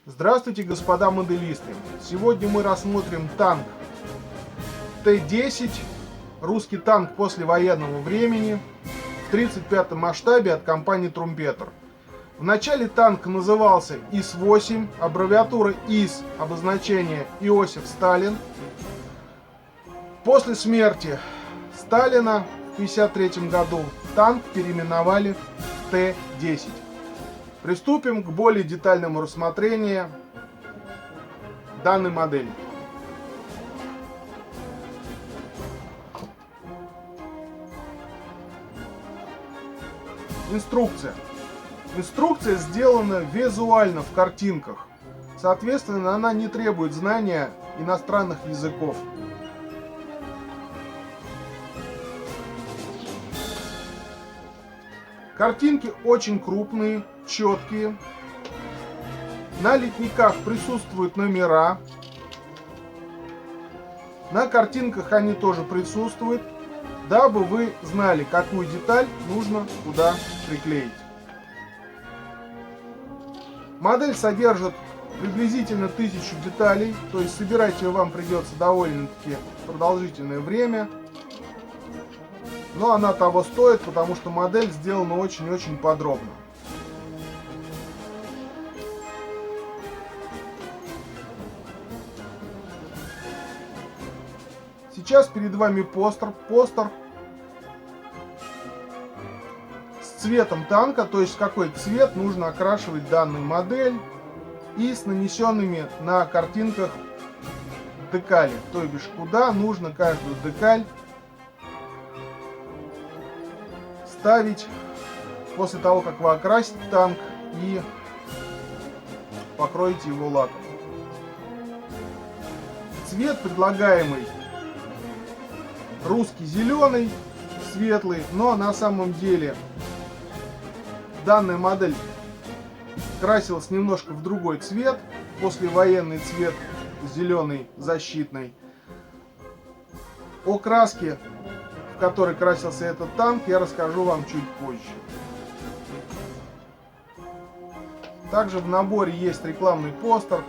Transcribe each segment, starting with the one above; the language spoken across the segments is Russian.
Здравствуйте, господа моделисты! Сегодня мы рассмотрим танк Т-10, русский танк послевоенного времени в 35-м масштабе от компании Трумпетер. В начале танк назывался ИС-8, аббревиатура ИС, обозначение Иосиф Сталин. После смерти Сталина в 1953 году танк переименовали в Т-10. Приступим к более детальному рассмотрению данной модели. Инструкция. Инструкция сделана визуально в картинках. Соответственно, она не требует знания иностранных языков. Картинки очень крупные, четкие. На литниках присутствуют номера. На картинках они тоже присутствуют, дабы вы знали, какую деталь нужно куда приклеить. Модель содержит приблизительно 1000 деталей, то есть собирать ее вам придется довольно-таки продолжительное время. Но она того стоит, потому что модель сделана очень-очень подробно. Сейчас перед вами постер с цветом танка, то есть какой цвет нужно окрашивать данную модель, и с нанесенными на картинках декали, то бишь куда нужно каждую декаль ставить после того, как вы окрасите танк и покроете его лаком. Цвет предлагаемый русский зеленый, светлый, но на самом деле данная модель красилась немножко в другой цвет, послевоенный цвет зеленый защитный. О краске, в которой красился этот танк, я расскажу вам чуть позже. Также в наборе есть рекламный постер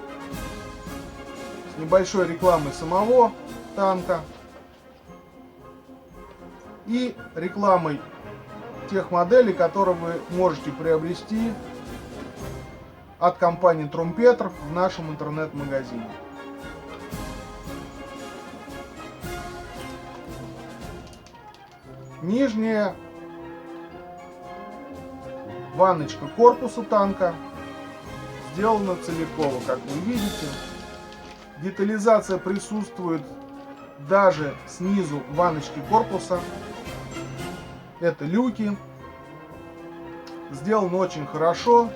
с небольшой рекламой самого танка и рекламой тех моделей, которые вы можете приобрести от компании Трумпетер в нашем интернет-магазине. Нижняя ванночка корпуса танка сделана целиково, как вы видите. Детализация присутствует даже снизу ванночки корпуса. Это люки. Сделано очень хорошо.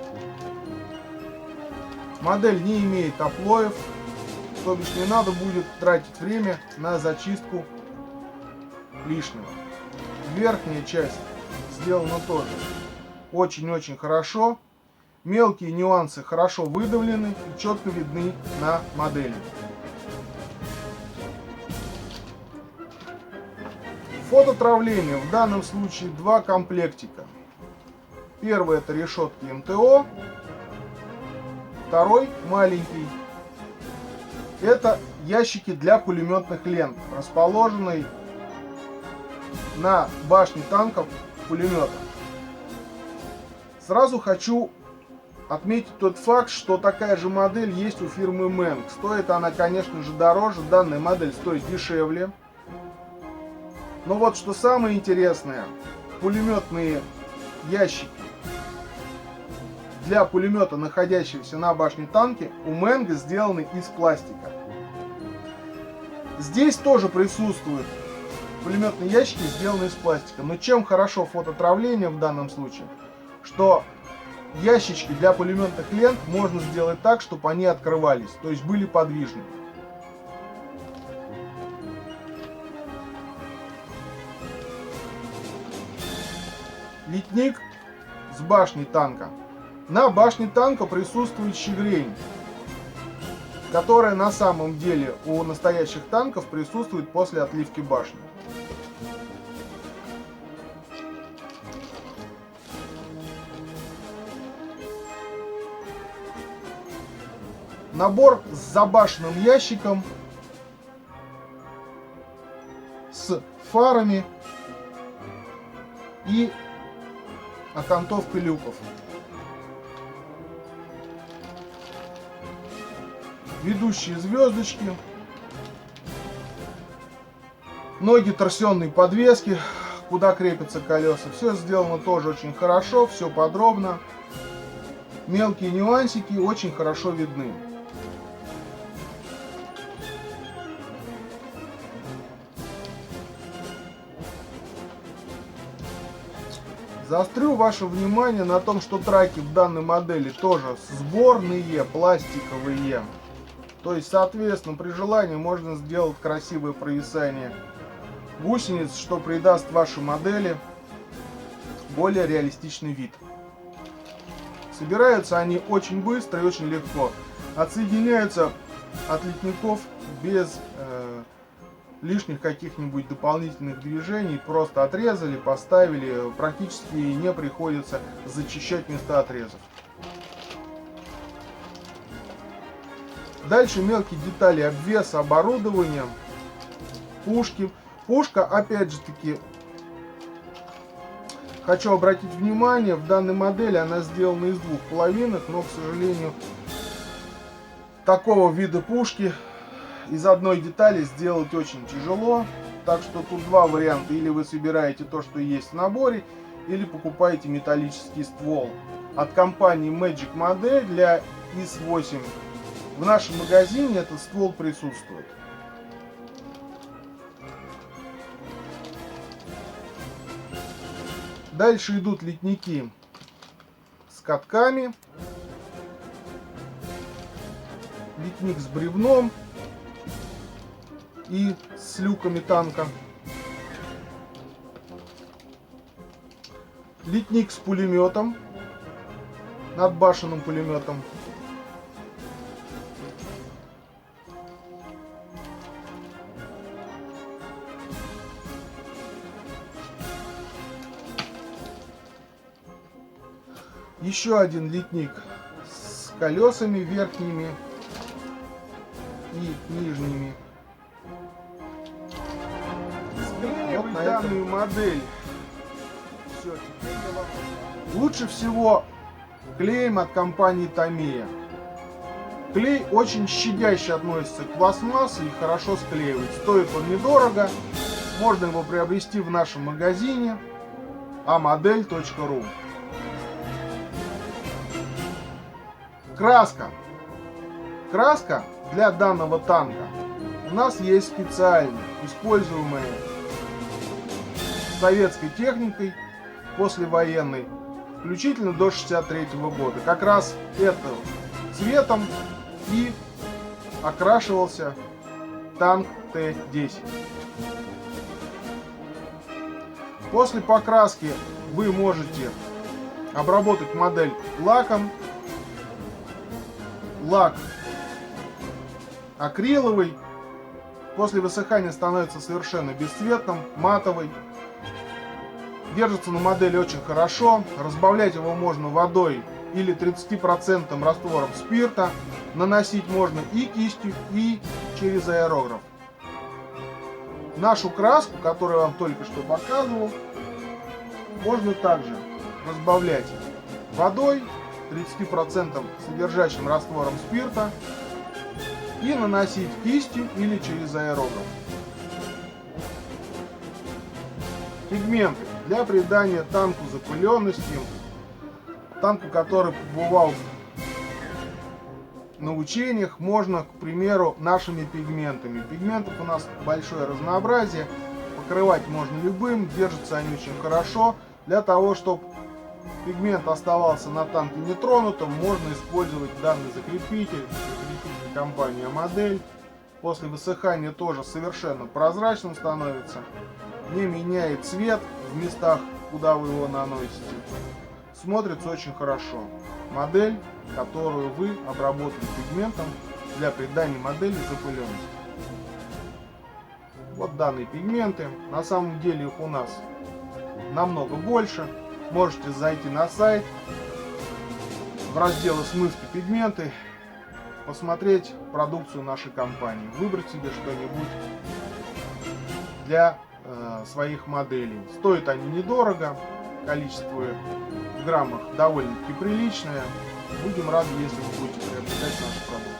Модель не имеет оплоев, то бишь не надо будет тратить время на зачистку лишнего. Верхняя часть сделана тоже очень-очень хорошо. Мелкие нюансы хорошо выдавлены и четко видны на модели. Фототравление в данном случае два комплектика. Первый — это решетки МТО, второй маленький — это ящики для пулеметных лент, расположенные на башне танков пулемета. Сразу хочу отметить тот факт, что такая же модель есть у фирмы Менг. Стоит она, конечно же, дороже, данная модель стоит дешевле. Но вот что самое интересное, пулеметные ящики для пулемета, находящегося на башне танки, у Менга сделаны из пластика. Здесь тоже присутствуют пулеметные ящики, сделанные из пластика. Но чем хорошо фототравление в данном случае, что ящички для пулеметных лент можно сделать так, чтобы они открывались, то есть были подвижными. Литник с башней танка. На башне танка присутствует щегрень, которая на самом деле у настоящих танков присутствует после отливки башни. Набор с забашенным ящиком, с фарами и окантовкой люков. Ведущие звездочки, ноги торсионной подвески, куда крепятся колеса. Все сделано тоже очень хорошо, все подробно. Мелкие нюансики очень хорошо видны. Заострю ваше внимание на том, что траки в данной модели тоже сборные, пластиковые. То есть, соответственно, при желании можно сделать красивое провисание гусениц, что придаст вашей модели более реалистичный вид. Собираются они очень быстро и очень легко. Отсоединяются от литников без лишних каких-нибудь дополнительных движений. Просто отрезали, поставили. Практически не приходится зачищать места отрезов. Дальше мелкие детали обвеса, оборудования, пушки. Пушка, опять же таки, хочу обратить внимание, в данной модели она сделана из двух половинок, но, к сожалению, такого вида пушки из одной детали сделать очень тяжело. Так что тут два варианта. Или вы собираете то, что есть в наборе, или покупаете металлический ствол. От компании Magic Model для ИС-8 в нашем магазине этот ствол присутствует. Дальше идут литники с катками, литник с бревном и с люками танка, литник с пулеметом, надбашенным пулеметом, еще один литник с колесами верхними и нижними. Вот на данную модель. Все, лучше всего клеем от компании Tamiya. Клей очень щадяще относится к пластмассе и хорошо склеивает. Стоит он недорого. Можно его приобрести в нашем магазине amodel.ru. Краска. Краска для данного танка у нас есть специальная, используемая советской техникой послевоенной, включительно до 1963 года. Как раз этим цветом и окрашивался танк Т-10. После покраски вы можете обработать модель лаком. Лак акриловый. После высыхания становится совершенно бесцветным, матовый. Держится на модели очень хорошо. Разбавлять его можно водой или 30% раствором спирта. Наносить можно и кистью, и через аэрограф. Нашу краску, которую я вам только что показывал, можно также разбавлять водой, 30% содержащим раствором спирта, и наносить кистью или через аэрограф. Пигменты для придания танку запыленности, танку, который побывал на учениях, можно, к примеру, нашими пигментами. Пигментов у нас большое разнообразие, покрывать можно любым, держатся они очень хорошо. Для того, чтобы пигмент оставался на танке нетронутым, можно использовать данный закрепитель компании Amodel. После высыхания тоже совершенно прозрачным становится, не меняет цвет в местах, куда вы его наносите. Смотрится очень хорошо. Модель, которую вы обработали пигментом для придания модели запыленности. Вот данные пигменты. На самом деле их у нас намного больше. Можете зайти на сайт, в разделе «Смывки пигменты» посмотреть продукцию нашей компании, выбрать себе что-нибудь для своих моделей. Стоят они недорого, количество в граммах довольно-таки приличное. Будем рады, если вы будете приобретать нашу продукцию.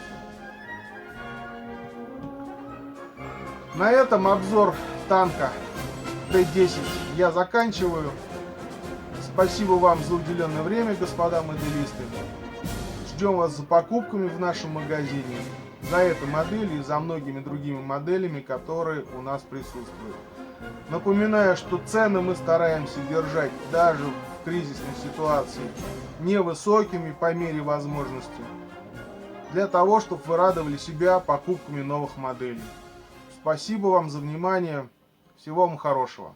На этом обзор танка Т-10 я заканчиваю. Спасибо вам за уделенное время, господа моделисты. Ждем вас за покупками в нашем магазине, за этой моделью и за многими другими моделями, которые у нас присутствуют. Напоминаю, что цены мы стараемся держать даже в кризисной ситуации невысокими по мере возможности, для того, чтобы вы радовали себя покупками новых моделей. Спасибо вам за внимание. Всего вам хорошего.